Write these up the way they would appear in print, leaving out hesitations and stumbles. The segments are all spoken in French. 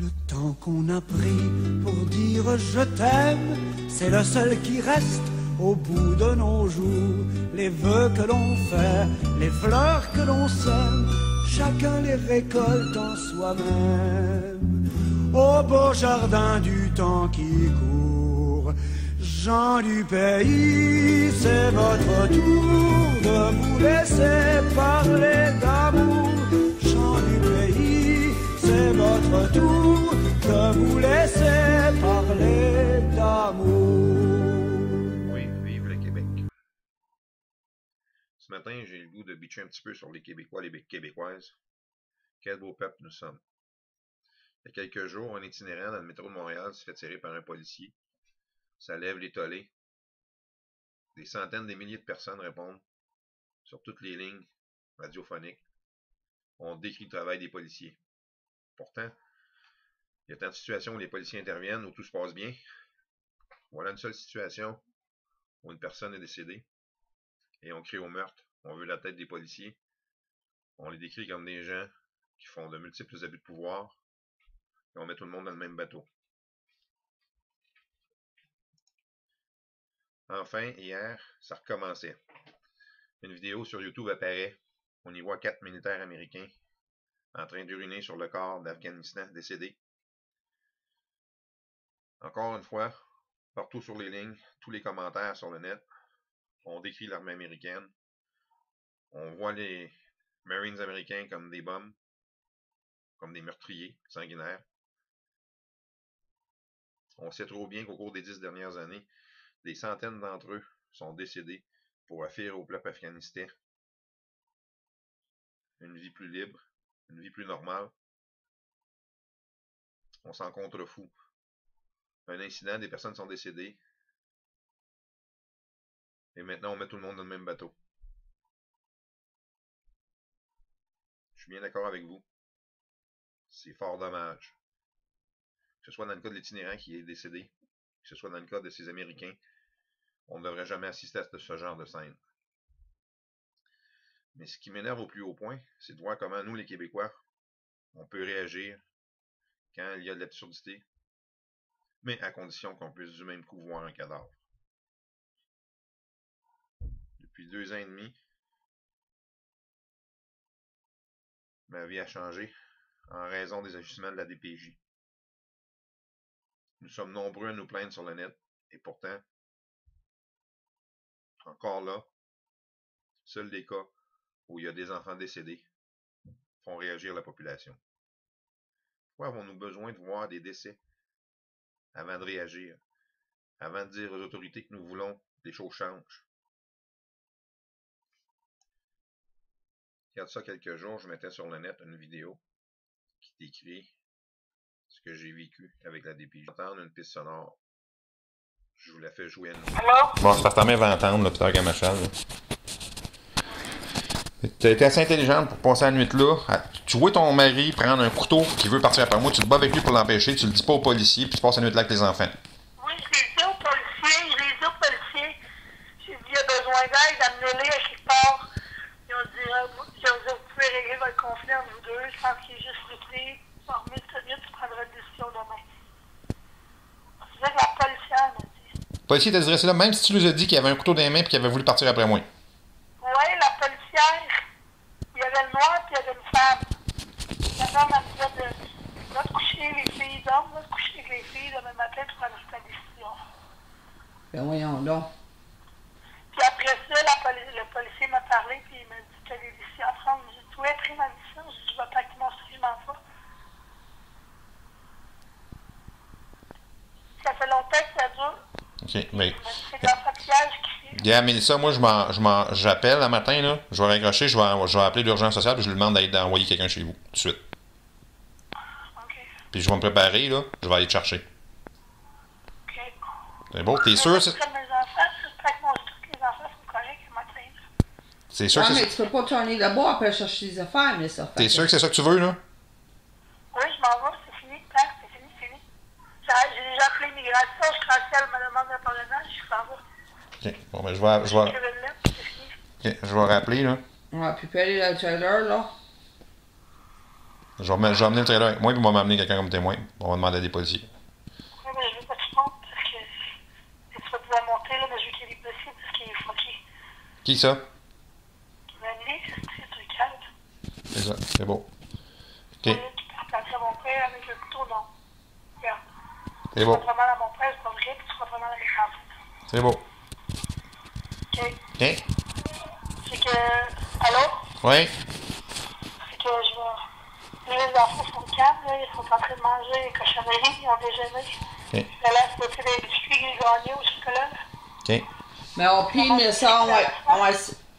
Le temps qu'on a pris pour dire je t'aime, c'est le seul qui reste au bout de nos jours. Les vœux que l'on fait, les fleurs que l'on sème, chacun les récolte en soi-même. Au beau jardin du temps qui court, gens du pays, c'est votre tour de vous laisser parler d'amour. Gens du pays, c'est votre tour de vous laisser parler d'amour. Oui, vive le Québec. Ce matin, j'ai le goût de bitcher un petit peu sur les Québécois, les Québécoises. Quel beau peuple nous sommes. Il y a quelques jours, un itinérant dans le métro de Montréal se fait tirer par un policier. Ça lève les tollés. Des centaines, des milliers de personnes répondent sur toutes les lignes radiophoniques. On décrit le travail des policiers. Pourtant, il y a tant de situations où les policiers interviennent, où tout se passe bien. Voilà une seule situation où une personne est décédée et on crie au meurtre. On veut la tête des policiers. On les décrit comme des gens qui font de multiples abus de pouvoir et on met tout le monde dans le même bateau. Enfin, hier, ça recommençait. Une vidéo sur YouTube apparaît. On y voit 4 militaires américains en train d'uriner sur le corps d'Afghanistan décédé. Encore une fois, partout sur les lignes, tous les commentaires sur le net, on décrit l'armée américaine. On voit les Marines américains comme des bombes, comme des meurtriers sanguinaires. On sait trop bien qu'au cours des 10 dernières années, des centaines d'entre eux sont décédés pour offrir au peuple afghanistan une vie plus libre, une vie plus normale. On s'en contrefout. Un incident, des personnes sont décédées. Et maintenant, on met tout le monde dans le même bateau. Je suis bien d'accord avec vous. C'est fort dommage. Que ce soit dans le cas de l'itinérant qui est décédé, que ce soit dans le cas de ces Américains, on ne devrait jamais assister à ce genre de scène. Mais ce qui m'énerve au plus haut point, c'est de voir comment nous, les Québécois, on peut réagir quand il y a de l'absurdité, mais à condition qu'on puisse du même coup voir un cadavre. Depuis 2 ans et demi, ma vie a changé en raison des ajustements de la DPJ. Nous sommes nombreux à nous plaindre sur le net, et pourtant, encore là, seuls les cas où il y a des enfants décédés font réagir la population. Pourquoi avons-nous besoin de voir des décès avant de réagir, avant de dire aux autorités que nous voulons que les choses changent? Il y a de ça quelques jours, je mettais sur le net une vidéo qui décrit ce que j'ai vécu avec la DPJ. Entendre une piste sonore. Je vous la fais jouer à nous. Bon, c'est parce que ta mère va entendre, là, Peter Gamachal. T'as été assez intelligente pour passer la nuit là. Tu vois ton mari prendre un couteau qui veut partir après moi, tu te bats avec lui pour l'empêcher, tu le dis pas aux policiers, puis tu passes la nuit là avec tes enfants. Oui, je l'ai dit aux policiers, j'ai dit, il a besoin d'aide, amenez-les à quelque part. Ils ont dit, vous pouvez régler votre conflit entre vous deux, je pense qu'il est juste frustré. Bon, mais c'est mieux, tu prendras une décision demain. C'est ça que la policière m'a dit. Le policier t'a dit là, même si tu lui as dit qu'il avait un couteau dans les mains et qu'il avait voulu partir après moi. Oui, la policière, il y avait le noir et il y avait une femme. La femme, elle disait de va te coucher les filles d'hommes, va te coucher avec les filles demain matin, tu prendras ta décision. Ben voyons donc. Puis après ça, le policier m'a parlé, puis il m'a dit que les décisions à prendre. J'ai dit, tu as pris ma décision, j'ai dit, je vais pas quitter mon je m'en fous. Ça fait longtemps que ça dure. Ok, mais. C'est dans sa piège qui fait. Yeah, Mélissa, moi, j'appelle un matin, là. Je vais raccrocher, je vais appeler l'urgence sociale, puis je lui demande d'envoyer quelqu'un chez vous, tout de suite. OK. Puis je vais me préparer, là. Je vais aller te chercher. OK. C'est beau, t'es sûr? Mes enfants, j'espère que les enfants sont corrects le matin. C'est sûr Ouais, que mais c'est. tu peux pas tourner là-bas après chercher des affaires, mais ça fait. T'es sûr que c'est ça que tu veux, là? Oui, je m'en vais, c'est fini, père, c'est fini. J'ai déjà appelé l'immigration, je transfère ma demande de parrainage, je s'en vais. Ok, bon, ben je vais C'est fini. ok, je vais rappeler, là. Ouais, puis aller à la trailer, là. Je vais amener le trailer avec moi, puis on va m'amener quelqu'un comme témoin. On va demander à des policiers. Ouais, mais je veux pas que tu montes parce que tu vas pouvoir monter là, mais je veux qu'il y ait des policiers parce qu'il est fucké. Qui ça? L'année, c'est truc calme. C'est ça, c'est beau. Ok, Tu peux replacer mon père avec le couteau, non. Regarde. c'est Tu beau. vas pas mal à mon père, c'est pas vrai, puis tu vas pas mal à mes enfants. C'est beau. Ok? Ok? C'est que. Allô? Oui? C'est que je vais. Les enfants sont calmes, là, ils sont en train de manger les cochonneries, ils ont déjeuné. Ok. Là, là, c'est côté des biscuits qu'ils gagnaient au chocolat. Ok. Mais au pire, mais ça,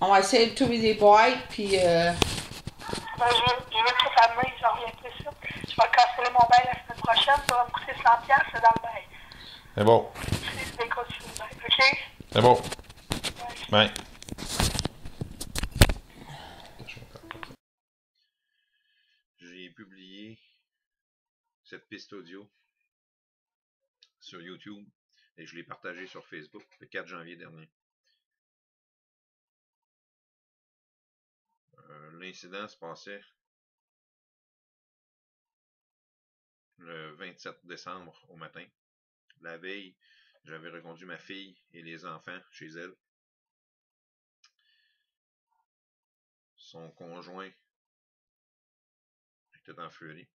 on va essayer de trouver des boîtes, puis Ben, je veux tout amener, j'en reviens plus ça. Je vais casser mon bail la semaine prochaine, ça va me coûter 100$, c'est dans le bail. C'est beau. C'est des codes sur le bail, ok? C'est beau. Ouais. Ouais. J'ai publié cette piste audio sur YouTube et je l'ai partagée sur Facebook le 4 janvier dernier. L'incident se passait le 27 décembre au matin. La veille, j'avais reconduit ma fille et les enfants chez elle. Son conjoint était en furie.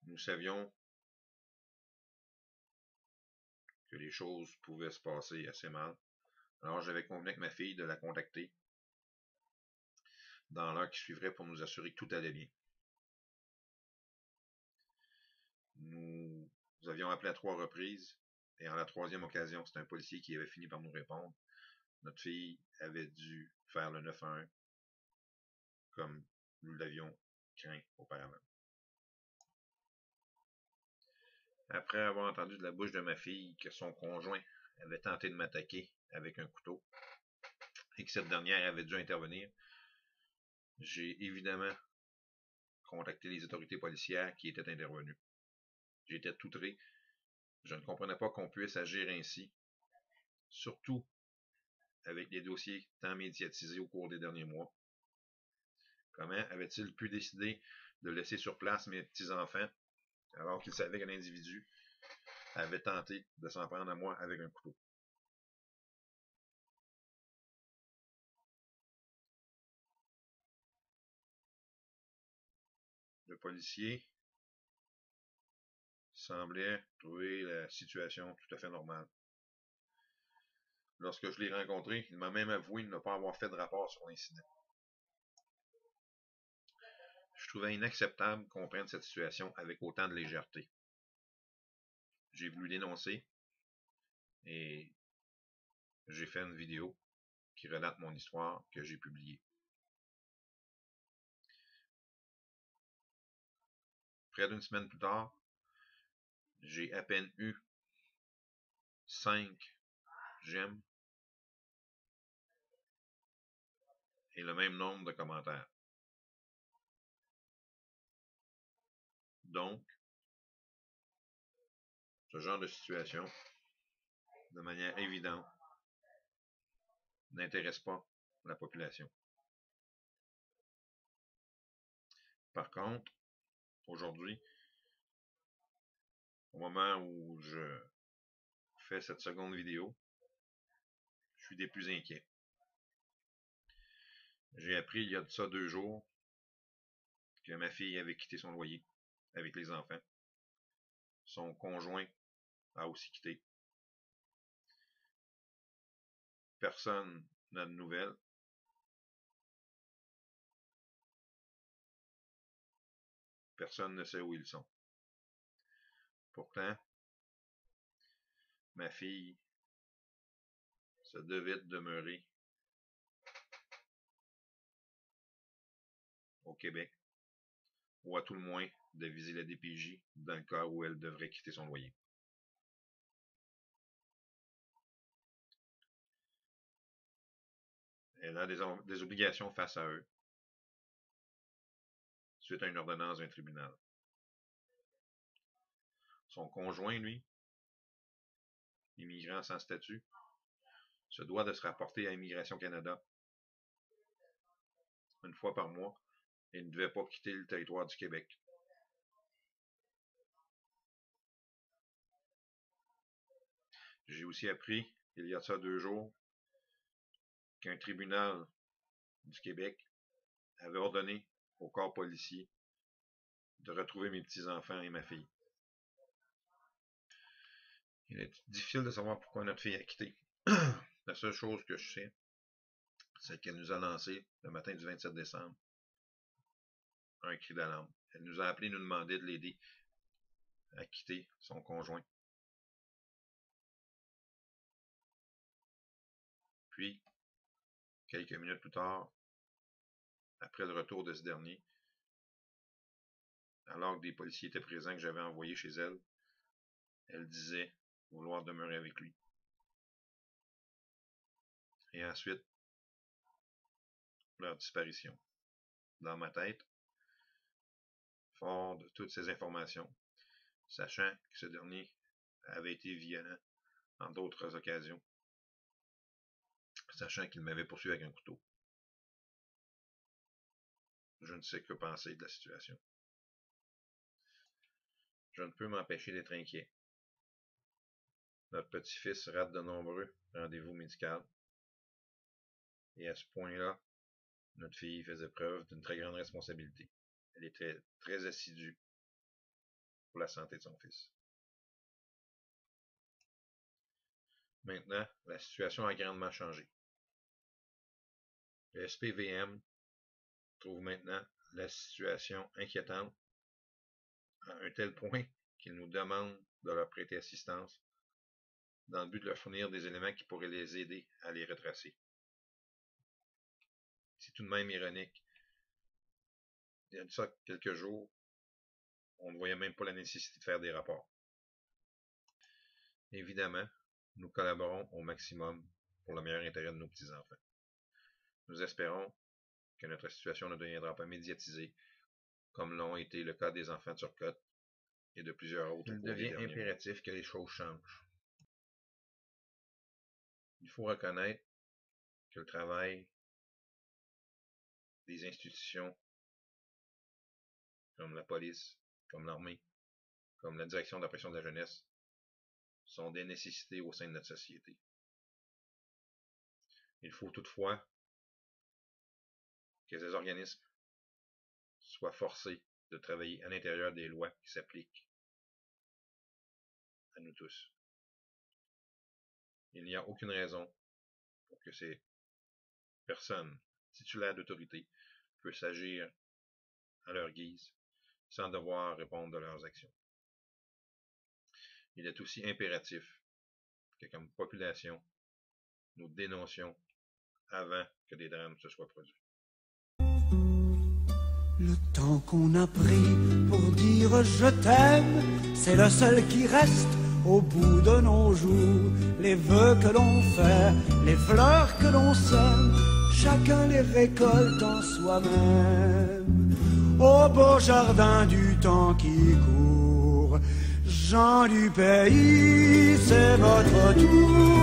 Nous savions que les choses pouvaient se passer assez mal. Alors j'avais convenu avec ma fille de la contacter dans l'heure qui suivrait pour nous assurer que tout allait bien. Nous avions appelé à 3 reprises et en la troisième occasion, c'est un policier qui avait fini par nous répondre. Notre fille avait dû faire le 911 comme nous l'avions craint auparavant. Après avoir entendu de la bouche de ma fille que son conjoint avait tenté de m'attaquer avec un couteau et que cette dernière avait dû intervenir, j'ai évidemment contacté les autorités policières qui étaient intervenues. J'étais outré. Je ne comprenais pas qu'on puisse agir ainsi, surtout avec les dossiers tant médiatisés au cours des derniers mois. Comment avait-il pu décider de laisser sur place mes petits-enfants alors qu'il savait qu'un individu avait tenté de s'en prendre à moi avec un couteau? Le policier semblait trouver la situation tout à fait normale. Lorsque je l'ai rencontré, il m'a même avoué ne pas avoir fait de rapport sur l'incident. Je trouvais inacceptable qu'on prenne cette situation avec autant de légèreté. J'ai voulu dénoncer et j'ai fait une vidéo qui relate mon histoire que j'ai publiée. Près d'une semaine plus tard, j'ai à peine eu 5 j'aime et le même nombre de commentaires. Donc, ce genre de situation, de manière évidente, n'intéresse pas la population. Par contre, aujourd'hui, au moment où je fais cette seconde vidéo, je suis des plus inquiets. J'ai appris il y a de ça 2 jours que ma fille avait quitté son loyer avec les enfants. Son conjoint a aussi quitté. Personne n'a de nouvelles. Personne ne sait où ils sont. Pourtant, ma fille se devait de demeurer au Québec, ou à tout le moins de viser la DPJ dans le cas où elle devrait quitter son loyer. Elle a des obligations face à eux, suite à une ordonnance d'un tribunal. Son conjoint, lui, immigrant sans statut, se doit de se rapporter à Immigration Canada une fois par mois et ne devaient pas quitter le territoire du Québec. J'ai aussi appris, il y a de ça 2 jours, qu'un tribunal du Québec avait ordonné au corps policier de retrouver mes petits-enfants et ma fille. Il est difficile de savoir pourquoi notre fille a quitté. La seule chose que je sais, c'est qu'elle nous a lancé, le matin du 27 décembre, un cri d'alarme. Elle nous a appelé, nous demandait de l'aider à quitter son conjoint. Puis, quelques minutes plus tard, après le retour de ce dernier, alors que des policiers étaient présents que j'avais envoyés chez elle, elle disait vouloir demeurer avec lui. Et ensuite, leur disparition. Dans ma tête, fort de toutes ces informations, sachant que ce dernier avait été violent en d'autres occasions, sachant qu'il m'avait poursuivi avec un couteau. Je ne sais que penser de la situation. Je ne peux m'empêcher d'être inquiet. Notre petit-fils rate de nombreux rendez-vous médicaux. Et à ce point-là, notre fille faisait preuve d'une très grande responsabilité. Elle était très assidue pour la santé de son fils. Maintenant, la situation a grandement changé. Le SPVM trouve maintenant la situation inquiétante à un tel point qu'il nous demande de leur prêter assistance dans le but de leur fournir des éléments qui pourraient les aider à les retracer. C'est tout de même ironique. Il y a de ça quelques jours, on ne voyait même pas la nécessité de faire des rapports. Évidemment, nous collaborons au maximum pour le meilleur intérêt de nos petits-enfants. Nous espérons que notre situation ne deviendra pas médiatisée, comme l'ont été le cas des enfants de Turcotte et de plusieurs autres. Il devient impératif que les choses changent. Il faut reconnaître que le travail des institutions comme la police, comme l'armée, comme la direction de la protection de la jeunesse sont des nécessités au sein de notre société. Il faut toutefois que ces organismes soient forcés de travailler à l'intérieur des lois qui s'appliquent à nous tous. Il n'y a aucune raison pour que ces personnes titulaires d'autorité puissent agir à leur guise sans devoir répondre de leurs actions. Il est aussi impératif que, comme population, nous dénoncions avant que des drames se soient produits. Le temps qu'on a pris pour dire je t'aime, c'est le seul qui reste au bout de nos jours. Les vœux que l'on fait, les fleurs que l'on sème, chacun les récolte en soi-même. Au beau jardin du temps qui court, gens du pays, c'est votre tour.